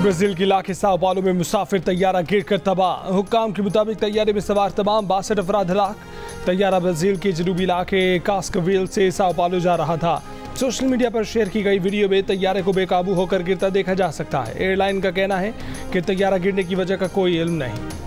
Brazil के इलाके Sao Paulo में मुसाफिर तैयारा गिरकर तबाह। हुक्काम के मुताबिक तैयारे में सवार तमाम 62 अफराद हलाक। तैयारा ब्राजील के जनूबी इलाके कास्कविल से साओ पाउलो जा रहा था। सोशल मीडिया पर शेयर की गई वीडियो में तैयारे को बेकाबू होकर गिरता देखा जा सकता है। एयरलाइन का कहना है कि तैयारा गिरने की वजह का कोई इल्म नहीं।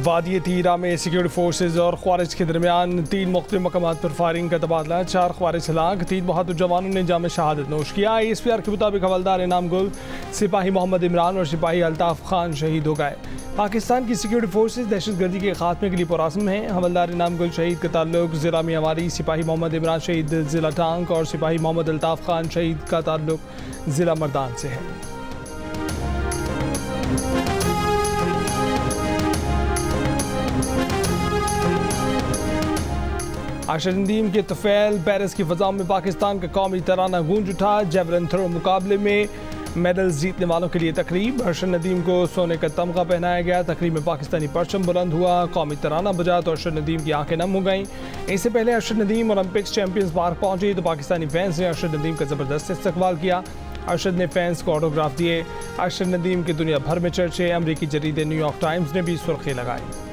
वादी तीरा में सिक्योरिटी फोर्सेज और ख्वारिज के दरमियान 3 मुख्तलिफ मकामात पर फायरिंग का तबादला। 4 ख्वारिज हलाक, 3 बहादुर जवानों ने जाम शहादत नोश किया। ISPR के मुताबिक हवलदार इनाम गुल, सिपाही मोहम्मद इमरान और सिपाही अल्ताफ़ खान शहीद हो गए। पाकिस्तान की सिक्योरिटी फोर्सेज दहशतगर्दी के खात्मे के लिए पुरअज़्म हैं। हवलदार इनाम गुल शहीद का ताल्लुक ज़िला मियांमारी, सिपाही मोहम्मद इमरान शहीद ज़िला टांग और सिपाही मोहम्मद अल्ताफ़ खान शहीद का ताल्लुक ज़िला मर्दान से है। अरशद नदीम के तुफैल पेरिस की फ़ज़ा में पाकिस्तान का कौमी तराना गूंज उठा। जेवलिन थ्रो मुकाबले में मेडल्स जीतने वालों के लिए तकरीब। अरशद नदीम को सोने का तमगा पहनाया गया। तकरीब में पाकिस्तानी परचम बुलंद हुआ। कौमी तराना बजा तो अरशद नदीम की आंखें नम हो गईं। इससे पहले Arshad Nadeem Olympics champions park पहुंचे तो पाकिस्तानी फैंस ने अरशद नदीम का ज़बरदस्त इस्तकबाल किया। अरशद ने फैंस को ऑटोग्राफ दिए। अरशद नदीम के दुनिया भर में चर्चे। अमरीकी जरीदे न्यूयॉर्क टाइम्स ने भी सुर्खी लगाई।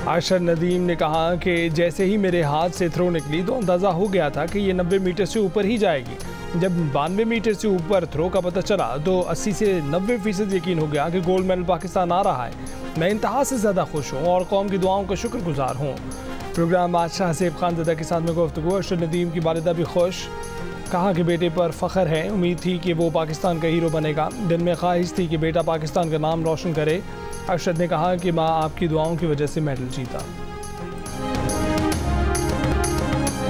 अरशद नदीम ने कहा कि जैसे ही मेरे हाथ से थ्रो निकली तो अंदाज़ा हो गया था कि ये 90 मीटर से ऊपर ही जाएगी। जब 92 मीटर से ऊपर थ्रो का पता चला तो 80 से 90% यकीन हो गया कि गोल्ड मेडल पाकिस्तान आ रहा है। मैं इंतहा से ज़्यादा खुश हूँ और कौम की दुआओं का शुक्रगुजार हूँ। प्रोग्राम बादशाह हसीब खानज़दा के साथ में गुफ्तगू। अरशद नदीम की वालिदा भी खुश, कहा कि बेटे पर फ़ख्र है। उम्मीद थी कि वो पाकिस्तान का हीरो बनेगा। दिल में ख्वाहिश थी कि बेटा पाकिस्तान का नाम रोशन करे। अरशद ने कहा कि माँ आपकी दुआओं की वजह से मेडल जीता।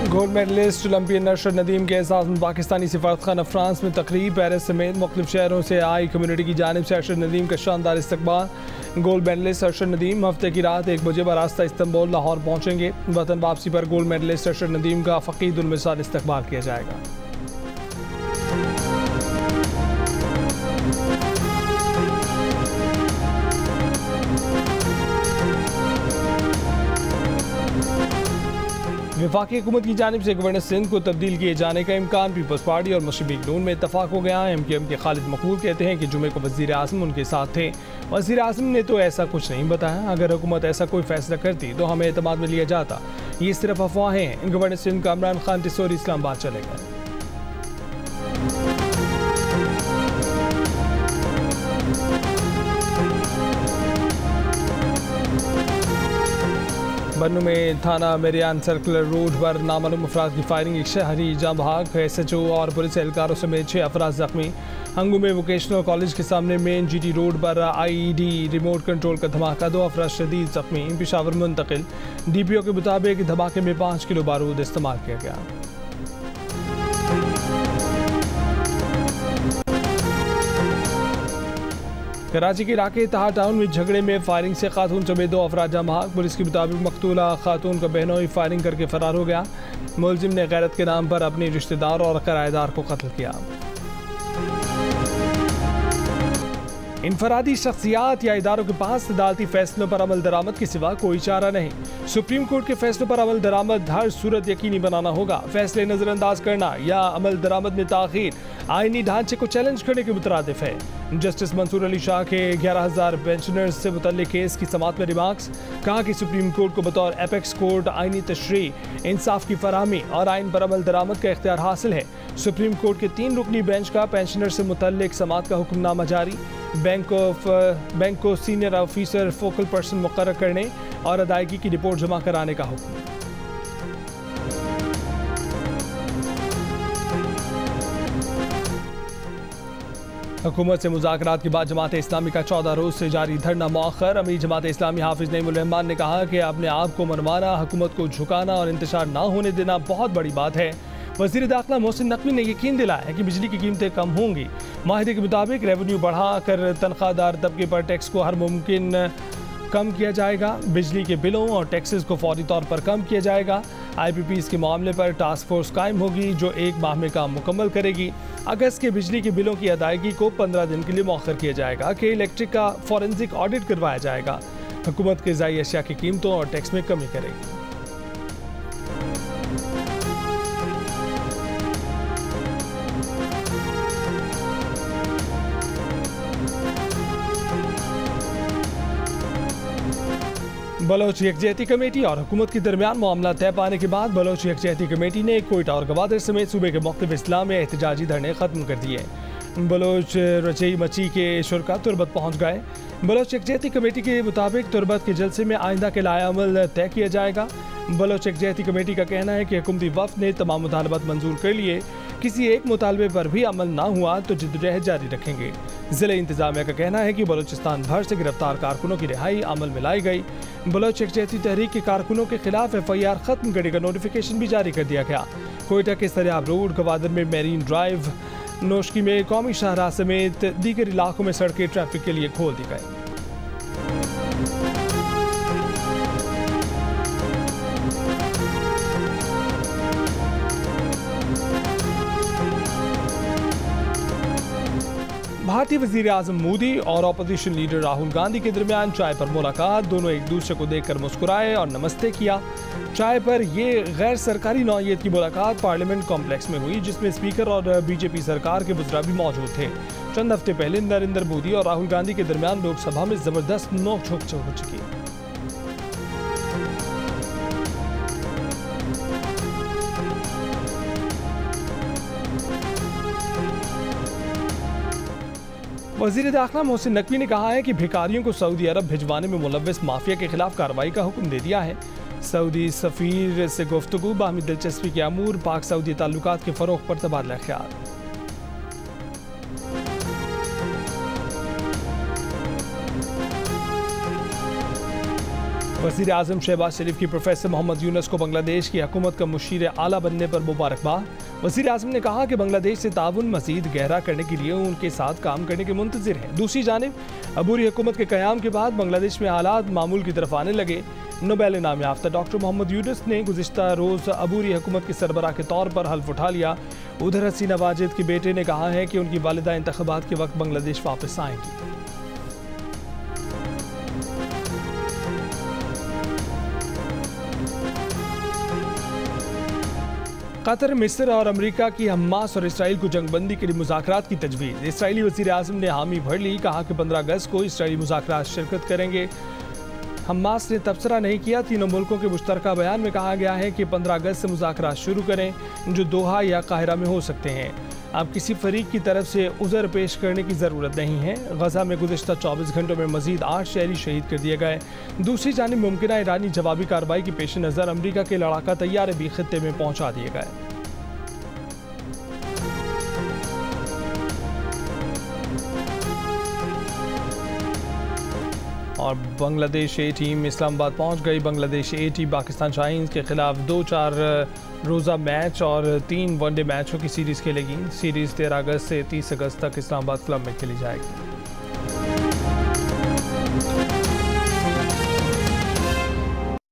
Gold medallist Olympian Arshad Nadeem के एहसास में पाकिस्तानी सिफारतखाना फ्रांस में तकरीब। पेरिस समेत मुख्तलिफ शहरों से आई कम्युनिटी की जानिब से अरशद नदीम का शानदार इस्तकबाल। गोल्ड मेडलिस्ट अरशद नदीम हफ्ते की रात 1 बजे बरास्ता इस्तांबुल लाहौर पहुँचेंगे। वतन वापसी पर गोल्ड मेडलिस्ट अरशद नदीम का फ़कीदुल मिसाल इस्तकबाल किया जाएगा। वफाकी हुकूमत की जानिब से गवर्नर सिंध को तब्दील किए जाने का इम्कान। पीपल्स पार्टी और मुस्लिम लीग नून में इत्तफाक हो गया। MQM के खालिद मकबूल कहते हैं कि जुमे को वज़ीर आज़म उनके साथ थे। वज़ीर आज़म ने तो ऐसा कुछ नहीं बताया। अगर हुकूमत ऐसा कोई फैसला करती तो हमें एतमाद में लिया जाता। ये सिर्फ अफवाहें हैं। गवर्नर सिंध का इमरान खान टिसोरी इस्लामाबाद चले गए। बन्नू में थाना मेरियान सर्कुलर रोड पर नामालूम अफराद की फायरिंग। एक शहरी जाँ भाग। SHO और पुलिस एहलकारों समेत 6 अफराद जख्मी। हंगू में वोकेशनल कॉलेज के सामने मेन GT रोड पर IED रिमोट कंट्रोल का धमाका। 2 अफराद शदीद जख्मी, पेशावर मुंतकिल। DPO के मुताबिक धमाके में 5 किलो बारूद इस्तेमाल किया गया। कराची के इलाके इत्तेहाद टाउन में झगड़े में फायरिंग से खातून समेत 2 अफराद जाँ भाग। पुलिस के मुताबिक मकतूला खातून का बहनोई फायरिंग करके फरार हो गया। मुलजिम ने गैरत के नाम पर अपने रिश्तेदार और किराएदार को कत्ल किया। इनफरादी शख्सियात या इदारों के पास अदालती फैसलों पर अमल दरामद के सिवा कोई चारा नहीं। सुप्रीम कोर्ट के फैसलों पर अमल दरामद हर सूरत यकीनी बनाना होगा। फैसले नजरअंदाज करना या अमल दरामद में ताखीर आईनी ढांचे को चैलेंज करने के मुतरादिफ है। जस्टिस मंसूर अली शाह के 11,000 पेंशनर्स से मुतल्लिक केस की समाअत में रिमार्क्स। कहा कि सुप्रीम कोर्ट को बतौर एपेक्स कोर्ट आईनी तशरीह, इंसाफ की फराहमी और आइन पर अमल दरामद का इख्तियार हासिल है। सुप्रीम कोर्ट के 3 रुकनी बेंच का पेंशनर से मुतल्लिक समाअत का हुक्मनामा जारी। बैंक को सीनियर ऑफिसर फोकल पर्सन मुकर्रर करने और अदायगी की रिपोर्ट जमा कराने का हुक्म। हुकूमत से मुज़ाकरात के बाद जमात इस्लामी का 14 रोज़ से जारी धरना मौखर। अमीर जमात इस्लामी हाफिज नईमुल रहमान ने कहा कि अपने आप को मनवाना, हुकूमत को झुकाना और इंतशार ना होने देना बहुत बड़ी बात है। वज़ीर दाखिला मोहसिन नकवी ने यकीन दिलाया कि बिजली की कीमतें कम होंगी। माहिदे के मुताबिक रेवेन्यू बढ़ाकर तनख्वाहदार तबके पर टैक्स को हर मुमकिन कम किया जाएगा। बिजली के बिलों और टैक्सेस को फौरी तौर पर कम किया जाएगा। IPPs के मामले पर टास्क फोर्स कायम होगी जो 1 माह में काम मुकम्मल करेगी। अगस्त के बिजली के बिलों की अदायगी को 15 दिन के लिए मौखर किया जाएगा कि इलेक्ट्रिक का फॉरेंसिक ऑडिट करवाया जाएगा। हुकूमत ग़िज़ाई अशिया की कीमतों और टैक्स में कमी करेगी। बलोच यकजहती कमेटी और हुकूमत के दरमियान मामला तय पाने के बाद बलोच यकजहती कमेटी ने कोयटा और गवादर समेत सूबे के मुख्तलिफ अजला में एहतजाजी धरने खत्म कर दिए। बलोच रचई मची के शुरका तुरबत पहुँच गए। बलोच यकजहती कमेटी के मुताबिक तुरबत के जलसे में आइंदा के लाया अमल तय किया जाएगा। बलोच यकजहती कमेटी का कहना है कि हुकूमती वफ़द ने तमाम मुतालबात मंजूर कर लिए, किसी एक मुतालबे पर भी अमल ना हुआ तो जिद्दोजहद जारी रखेंगे। ज़िले इंतजामिया का कहना है कि बलोचिस्तान भर से गिरफ्तार कारकुनों की रिहाई अमल में लाई गई। बलोच यकजहती तहरीक के कारकुनों के खिलाफ FIR खत्म करने का नोटिफिकेशन भी जारी कर दिया गया। कोयटा के सरियाब रोड, गवादर में मेरीन ड्राइव, नोशकी में कौमी शाहराह समेत दीगर इलाकों में सड़कें ट्रैफिक के लिए खोल दी गई। भारतीय वज़ीर आज़म मोदी और अपोजिशन लीडर राहुल गांधी के दरमियान चाय पर मुलाकात। दोनों एक दूसरे को देखकर मुस्कुराए और नमस्ते किया। चाय पर ये गैर सरकारी नौइयत की मुलाकात पार्लियामेंट कॉम्प्लेक्स में हुई, जिसमें स्पीकर और BJP सरकार के वज़रा भी मौजूद थे। चंद हफ्ते पहले नरेंद्र मोदी और राहुल गांधी के दरमियान लोकसभा में जबरदस्त नोक-झोंक हो चुकी। वज़ीर दाखिला मोहसिन नकवी ने कहा है कि भिखारियों को सऊदी अरब भिजवाने में मुलव्वस माफिया के खिलाफ कार्रवाई का हुक्म दे दिया है। सऊदी सफ़ीर से गुफ्तगू, बाहमी दिलचस्पी के अमूर, पाक सऊदी ताल्लुकात के फ़रोग़ पर तबादला ख्याल। वज़ीर आज़म शहबाज शरीफ की प्रोफेसर मोहम्मद यूनुस को बांग्लादेश की हुकूमत का मुशीर आला बनने पर मुबारकबाद। वज़ीर आज़म ने कहा कि बांग्लादेश से ताउन मज़ीद गहरा करने के लिए उनके साथ काम करने के मुंतज़िर हैं। दूसरी जानिब अबूरी हुकूमत के क़याम के बाद बांग्लादेश में हालात मामूल की तरफ आने लगे। नोबेल इनाम याफ्ता डॉक्टर मोहम्मद यूनुस ने गुज़िश्ता रोज़ अबूरी हुकूमत के सरबराह के तौर पर हल्फ उठा लिया। उधर हसीना वाजिद के बेटे ने कहा है कि उनकी वालिदा इंतख़ाबात के वक्त बांग्लादेश वापस आएंगी। कतर, मिस्र और अमेरिका की हमास और इसराइल को जंगबंदी के लिए मुज़ाकरात की तजवीज़। इसराइली वज़ीर आज़म ने हामी भर ली, कहा कि 15 अगस्त को इसराइली मुज़ाकरात शिरकत करेंगे। हमास ने तबसरा नहीं किया। तीनों मुल्कों के मुश्तरका बयान में कहा गया है कि 15 अगस्त से मुज़ाकरात शुरू करें, जो दोहा या काहिरा में हो सकते हैं। अब किसी फरीक की तरफ से उज़र पेश करने की ज़रूरत नहीं है। गज़ा में गुज़िश्ता 24 घंटों में मज़ीद 8 शहरी शहीद कर दिए गए। दूसरी जानिब मुमकिना ईरानी जवाबी कार्रवाई के पेश नज़र अमरीका के लड़ाका तैयारे भी खित्ते में पहुँचा दिए गए। और बांग्लादेश ए टीम इस्लामाबाद पहुंच गई। बांग्लादेश ए टीम पाकिस्तान शाहीन्स के खिलाफ 2-4 रोज़ा मैच और 3 वनडे मैचों की सीरीज़ खेलेगी। सीरीज़ 13 अगस्त से 30 अगस्त तक इस्लामाबाद क्लब में खेली जाएगी।